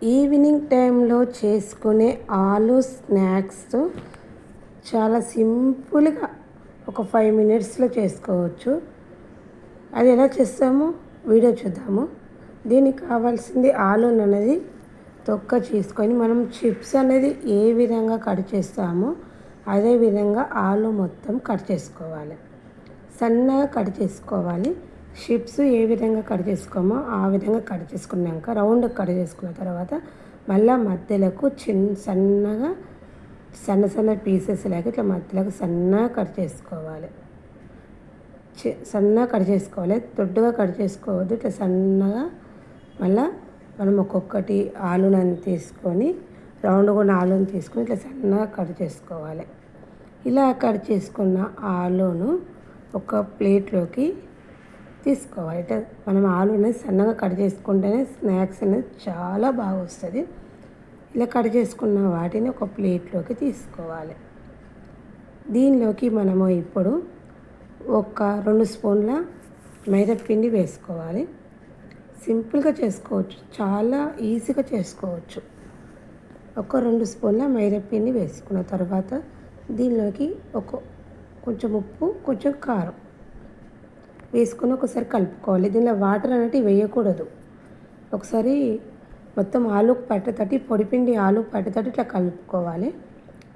Evening టైంలో చేసుకునే ఆలు స్నాక్స్ చాలా సింపుల్గా ఒక 5 మినిట్స్లో చేసుకోవచ్చు. అది ఎలా చేస్తామో వీడియో చూద్దాము. దీనికి కావాల్సింది ఆలు అనేది తొక్క చేసుకొని మనం చిప్స్ అనేది ఏ విధంగా కట్ చేస్తామో అదే విధంగా ఆలు మొత్తం కట్ చేసుకోవాలి. సన్నగా కట్ చేసుకోవాలి. చిప్స్ ఏ విధంగా కట్ చేసుకోమో ఆ విధంగా కట్ చేసుకున్నాక రౌండ్ కట్ చేసుకున్న తర్వాత మళ్ళీ మధ్యలకు సన్నగా సన్న పీసెస్ లాగా ఇట్లా మధ్యలోకి సన్నగా కట్ చేసుకోవాలి. సన్నగా కట్ చేసుకోవాలి, దొడ్డుగా కట్ చేసుకోవద్దు. ఇట్లా సన్నగా మళ్ళీ మనం ఒక్కొక్కటి ఆలుని తీసుకొని రౌండ్గా ఉన్న ఆలుని తీసుకొని ఇట్లా సన్నగా కట్ చేసుకోవాలి. ఇలా కట్ చేసుకున్న ఆలును ఒక ప్లేట్లోకి తీసుకోవాలి. ఇట్లా మనం ఆలు అనేది సన్నగా కట్ చేసుకుంటేనే స్నాక్స్ అనేది చాలా బాగా వస్తుంది. ఇలా కట్ చేసుకున్న వాటిని ఒక ప్లేట్లోకి తీసుకోవాలి. దీనిలోకి మనము ఇప్పుడు ఒక 2 స్పూన్ల మైదా పిండి వేసుకోవాలి. సింపుల్గా చేసుకోవచ్చు, చాలా ఈజీగా చేసుకోవచ్చు. ఒక 2 స్పూన్ల మైదా పిండి వేసుకున్న తర్వాత దీనిలోకి కొంచెం ఉప్పు, కొంచెం కారం వేసుకొని ఒకసారి కలుపుకోవాలి. దీనిలో వాటర్ అనేవి వేయకూడదు. ఒకసారి మొత్తం ఆలుకు పట్టేటట్టు పొడిపిండి ఆలుకు పట్టేటట్టు ఇట్లా కలుపుకోవాలి.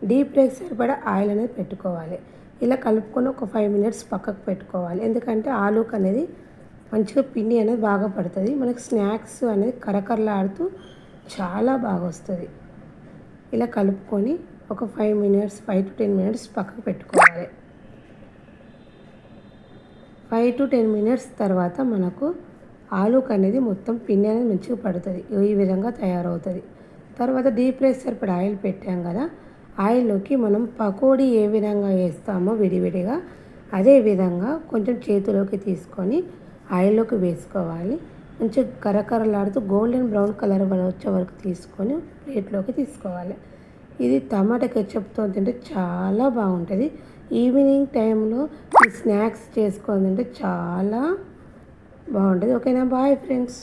డీప్ ఫ్రైకి సరిపడా ఆయిల్ అనేది పెట్టుకోవాలి. ఇలా కలుపుకొని ఒక 5 మినిట్స్ పక్కకు పెట్టుకోవాలి. ఎందుకంటే ఆలుకు అనేది మంచిగా పిండి అనేది బాగా పడుతుంది. మనకి స్నాక్స్ అనేది కరకరలాడుతూ చాలా బాగా వస్తుంది. ఇలా కలుపుకొని ఒక 5 to 10 మినిట్స్ పక్కకు పెట్టుకోవాలి. 5 to 10 మినిట్స్ తర్వాత మనకు ఆలుకు అనేది మొత్తం పిండి అనేది మంచిగా పడుతుంది. ఈ విధంగా తయారవుతుంది. తర్వాత డీప్ ఫ్రై సరిపడా ఆయిల్ పెట్టాం కదా, ఆయిల్లోకి మనం పకోడీ ఏ విధంగా వేస్తామో విడివిడిగా అదే విధంగా కొంచెం చేతిలోకి తీసుకొని ఆయిల్లోకి వేసుకోవాలి. మంచిగా కరకరలాడుతూ గోల్డెన్ బ్రౌన్ కలర్ వచ్చే వరకు తీసుకొని ప్లేట్లోకి తీసుకోవాలి. ఇది టమాటా కెచప్తో తింటే చాలా బాగుంటుంది. ఈవినింగ్ టైంలో ఈ స్నాక్స్ చేసుకొని తింటే చాలా బాగుంటుంది. ఓకేనా, బాయ్ ఫ్రెండ్స్.